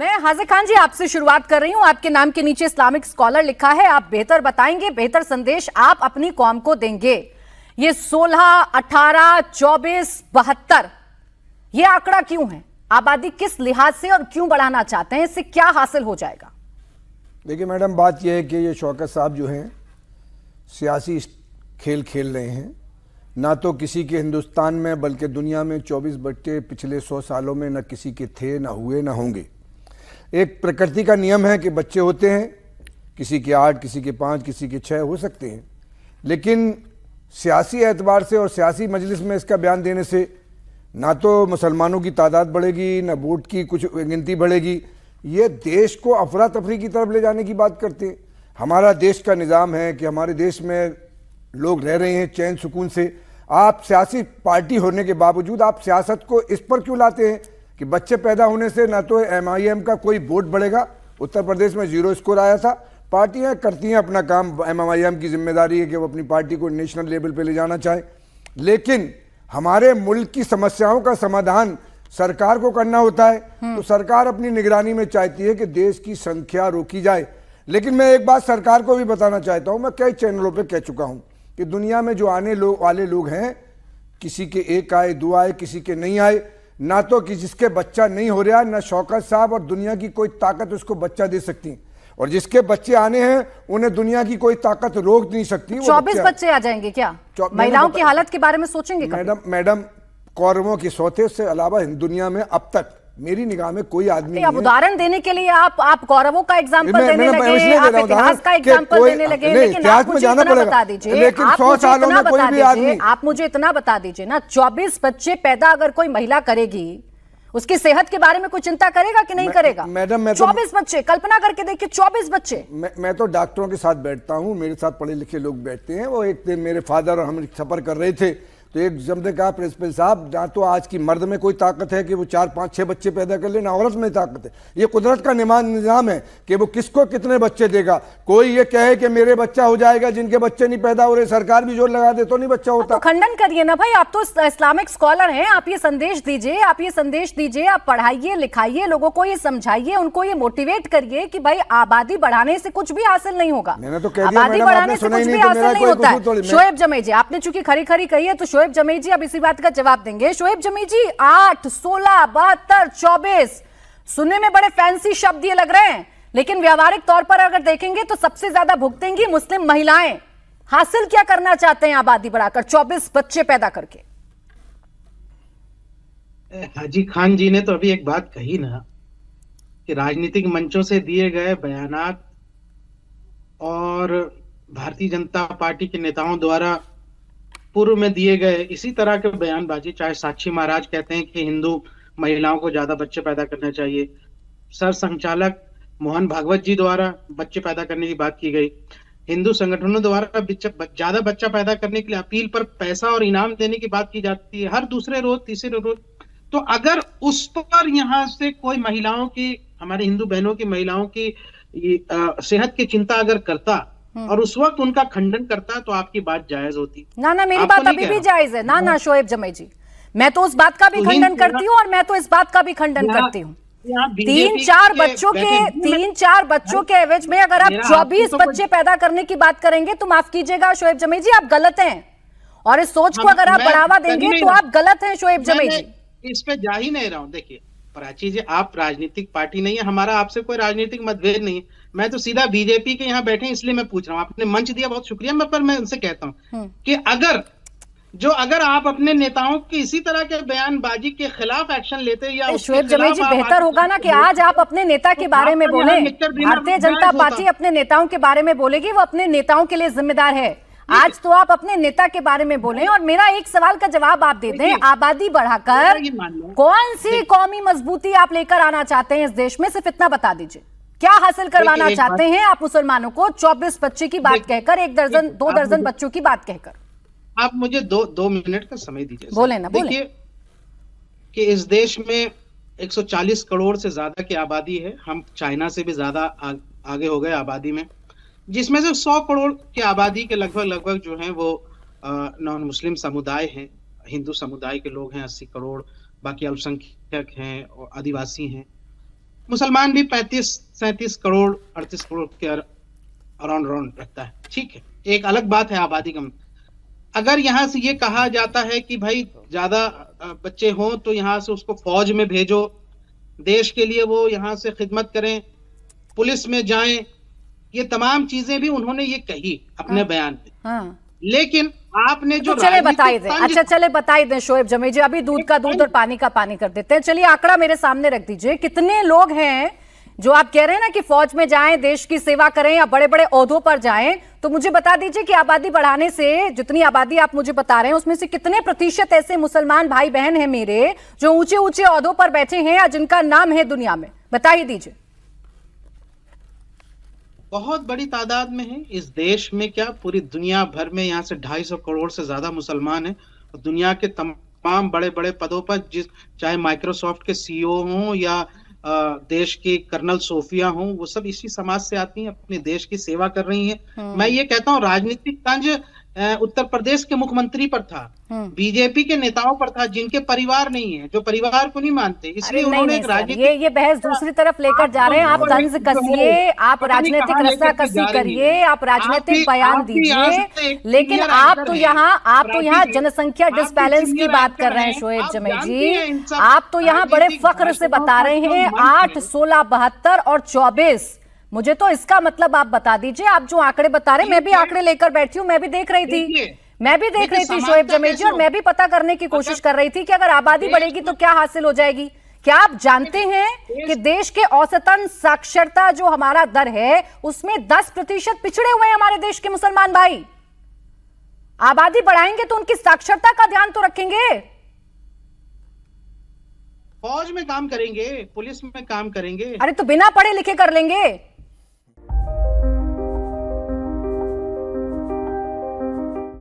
मैं हाजिर खान जी आपसे शुरुआत कर रही हूं। आपके नाम के नीचे इस्लामिक स्कॉलर लिखा है। आप बेहतर बताएंगे, बेहतर संदेश आप अपनी कौम को देंगे। ये 16, 18, 24, 72 ये आंकड़ा क्यों है? आबादी किस लिहाज से और क्यों बढ़ाना चाहते हैं? इससे क्या हासिल हो जाएगा? देखिए मैडम, बात यह है कि ये शौकत साहब जो हैं सियासी खेल खेल रहे हैं। ना तो किसी के हिंदुस्तान में बल्कि दुनिया में 24 बच्चे पिछले 100 सालों में न किसी के थे, ना हुए, ना होंगे। एक प्रकृति का नियम है कि बच्चे होते हैं, किसी के 8, किसी के 5, किसी के 6 हो सकते हैं, लेकिन सियासी एतबार से और सियासी मजलिस में इसका बयान देने से ना तो मुसलमानों की तादाद बढ़ेगी, ना वोट की कुछ गिनती बढ़ेगी। ये देश को अफरा तफरी की तरफ ले जाने की बात करते हैं। हमारा देश का निज़ाम है कि हमारे देश में लोग रह रहे हैं चैन सुकून से। आप सियासी पार्टी होने के बावजूद आप सियासत को इस पर क्यों लाते हैं कि बच्चे पैदा होने से ना तो MIM का कोई वोट बढ़ेगा। उत्तर प्रदेश में 0 स्कोर आया था। पार्टियां करती हैं अपना काम, MIM की जिम्मेदारी है कि वो अपनी पार्टी को नेशनल लेवल पे ले जाना चाहे, लेकिन हमारे मुल्क की समस्याओं का समाधान सरकार को करना होता है। तो सरकार अपनी निगरानी में चाहती है कि देश की संख्या रोकी जाए। लेकिन मैं एक बात सरकार को भी बताना चाहता हूं, मैं कई चैनलों पे कह चुका हूं कि दुनिया में जो आने वाले लोग हैं, किसी के 1 आए, 2 आए, किसी के नहीं आए, ना तो कि जिसके बच्चा नहीं हो रहा, ना शौकत साहब और दुनिया की कोई ताकत उसको बच्चा दे सकती, और जिसके बच्चे आने हैं उन्हें दुनिया की कोई ताकत रोक नहीं सकती। 24 बच्चे आ जाएंगे क्या? महिलाओं की हालत के बारे में सोचेंगे मैडम, कौरवों के सौते से अलावा दुनिया में अब तक मेरी निगाह में कोई आदमी नहीं। अब उदाहरण देने के लिए आप कौरवों का एग्जाम्पल देने लगे, आप इतिहास का एग्जाम्पल देने लगे, लेकिन आप मुझे इतना बता दीजिए, लेकिन 100 सालों में कोई भी आदमी, आप मुझे इतना बता दीजिए ना, 24 बच्चे पैदा अगर कोई महिला करेगी, उसकी सेहत के बारे में कोई चिंता करेगा कि नहीं करेगा? मैडम, मैं 24 बच्चे कल्पना करके देखिए, 24 बच्चे। मैं तो डॉक्टरों के साथ बैठता हूं, मेरे साथ पढ़े लिखे लोग बैठते हैं। वो एक दिन मेरे फादर और हम सफर कर रहे थे, तो एक जब ने कहा प्रिंसिपल साहब, ना तो आज की मर्द में कोई ताकत है कि वो 4, 5, 6 बच्चे पैदा कर ले, ना औरत में ताकत है। ये कुदरत का निज़ाम है कि वो किसको कितने बच्चे देगा। कोई ये कहे कि मेरे बच्चा हो जाएगा, जिनके बच्चे नहीं पैदा हो रहे, सरकार भी जोर लगा दे तो नहीं बच्चा होता। तो खंडन करिए ना भाई, आप तो इस्लामिक स्कॉलर हैं, आप ये संदेश दीजिए, आप पढ़ाइए, लिखाइए, लोगों को ये समझाइए, उनको ये मोटिवेट करिए कि भाई आबादी बढ़ाने से कुछ भी हासिल नहीं होगा। मैंने तो कह दिया, आबादी बढ़ाने से कुछ भी हासिल नहीं होता है। शोएब जमी जी, आपने चूंकि खरी खरी कही है, तो शोएब जमी जी अब इसी बात का जवाब देंगे। शोएब जमी जी, 8, 16, 72, 24 सुनने में बड़े फैंसी शब्द ये लग रहे हैं, लेकिन व्यावहारिक तौर पर अगर देखेंगे तो सबसे ज्यादा भुगतेंगी मुस्लिम महिलाएं। हासिल क्या करना चाहते हैं आबादी बढ़ाकर, 24 बच्चे पैदा करके? हाजी खान जी ने तो अभी एक बात कही ना कि राजनीतिक मंचों से दिए गए बयानात और भारतीय जनता पार्टी के नेताओं द्वारा पूर्व में दिए गए इसी तरह के बयानबाजी, चाहे साक्षी महाराज कहते हैं कि हिंदू महिलाओं को ज्यादा बच्चे पैदा करना चाहिए, सर संचालक मोहन भागवत जी द्वारा बच्चे पैदा करने की बात की गई, हिंदू संगठनों द्वारा ज्यादा बच्चा पैदा करने के लिए अपील पर पैसा और इनाम देने की बात की जाती है हर दूसरे रोज, तीसरे रोज। तो अगर उस पर यहाँ से कोई महिलाओं की, हमारे हिंदू बहनों की, महिलाओं की सेहत की चिंता अगर करता और उस वक्त उनका खंडन करता है तो आपकी बात जायज होती। ना मेरी बात अभी भी जायज है ना शोएब जमी जी, मैं तो उस बात का भी खंडन करती हूँ और मैं तो इस बात का भी खंडन करती हूँ। 3-4 बच्चों के एवज में अगर आप 24 बच्चे पैदा करने की बात करेंगे तो माफ कीजिएगा शोएब जमी जी, आप गलत हैं, और इस सोच को अगर आप बढ़ावा देंगे तो आप गलत हैं शोएब जमी जी। इस पे जा ही नहीं रहा हूँ। देखिए प्राची जी, आप राजनीतिक पार्टी नहीं है, हमारा आपसे कोई राजनीतिक मतभेद नहीं है, मैं तो सीधा बीजेपी के यहाँ बैठे इसलिए मैं पूछ रहा हूँ। आपने मंच दिया, बहुत शुक्रिया, पर मैं उनसे कहता हूँ कि अगर आप अपने नेताओं की इसी तरह के बयानबाजी के खिलाफ एक्शन लेते या शोएब जमी जी, बेहतर होगा ना कि आज आप अपने नेता के बारे में बोले। भारतीय जनता पार्टी अपने नेताओं के बारे में बोलेगी, वो अपने नेताओं के लिए जिम्मेदार है। आज तो आप अपने नेता के बारे में बोलें और मेरा एक सवाल का जवाब आप दे दें। आबादी बढ़ाकर कौन सी कौमी मजबूती आप लेकर आना चाहते हैं इस देश में, सिर्फ इतना बता दीजिए। क्या हासिल करवाना चाहते हैं आप मुसलमानों को 24 बच्चे की बात कहकर, 1 दर्जन 2 दर्जन बच्चों की बात कहकर? आप मुझे 2 मिनट का समय दीजिए। बोले ना, बोले। देखिए कि इस देश में 140 करोड़ से ज्यादा की आबादी है, हम चाइना से भी ज्यादा आगे हो गए आबादी में, जिसमें से 100 करोड़ की आबादी के लगभग जो है वो नॉन मुस्लिम समुदाय हैं, हिंदू समुदाय के लोग हैं 80 करोड़, बाकी अल्पसंख्यक हैं और आदिवासी हैं। मुसलमान भी 35-37 करोड़ 38 करोड़ के अराउंड रखता है, ठीक है, एक अलग बात है आबादी कम। अगर यहाँ से ये कहा जाता है कि भाई ज्यादा बच्चे हों तो यहाँ से उसको फौज में भेजो, देश के लिए वो यहाँ से खिदमत करें, पुलिस में जाएं, ये तमाम चीजें भी उन्होंने ये कही अपने बयान में। लेकिन आपने जो तो चले बताई दें, अच्छा चले बताई दें शोएब जमी जी, अभी दूध का दूध और पानी का पानी कर देते हैं। चलिए आंकड़ा मेरे सामने रख दीजिए, कितने लोग हैं जो आप कह रहे हैं ना कि फौज में जाएं, देश की सेवा करें या बड़े बड़े ओहदों पर जाएं, तो मुझे बता दीजिए कि आबादी बढ़ाने से, जितनी आबादी आप मुझे बता रहे हैं उसमें से कितने प्रतिशत ऐसे मुसलमान भाई बहन हैं मेरे जो ऊंचे ऊंचे ओहदों पर बैठे हैं या जिनका नाम है दुनिया में, बता ही दीजिए। बहुत बड़ी तादाद में है इस देश में, क्या पूरी दुनिया भर में यहाँ से 250 करोड़ से ज्यादा मुसलमान हैं। और दुनिया के तमाम बड़े बड़े पदों पर, चाहे माइक्रोसॉफ्ट के सीईओ हों या देश की कर्नल सोफिया हों, वो सब इसी समाज से आती हैं, अपने देश की सेवा कर रही हैं। मैं ये कहता हूँ राजनीतिक तंज उत्तर प्रदेश के मुख्यमंत्री पर था, बीजेपी के नेताओं पर था, जिनके परिवार नहीं है, जो परिवार को नहीं मानते, इसलिए उन्होंने एक राजनीतिक ये बहस दूसरी तरफ लेकर जा रहे हैं। आप तंज कसिए, आप राजनीतिक रस्साकसी करिए, आप राजनीतिक बयान दीजिए, लेकिन आप तो यहाँ जनसंख्या डिसबैलेंस की बात कर रहे हैं शोएब जमी जी। आप तो यहाँ बड़े फख्र से बता रहे हैं 8, 16, 72 और 24। मुझे तो इसका मतलब आप बता दीजिए, आप जो आंकड़े बता रहे हैं, मैं भी आंकड़े लेकर बैठी हूं, मैं भी देख रही थी शोएब जमी जी, और मैं भी पता करने की कोशिश कर रही थी कि अगर आबादी बढ़ेगी तो क्या हासिल हो जाएगी। क्या आप जानते हैं कि देश के औसतन साक्षरता जो हमारा दर है उसमें 10% पिछड़े हुए हैं हमारे देश के मुसलमान भाई। आबादी बढ़ाएंगे तो उनकी साक्षरता का ध्यान तो रखेंगे। फौज में काम करेंगे, पुलिस में काम करेंगे। अरे तो बिना पढ़े लिखे कर लेंगे।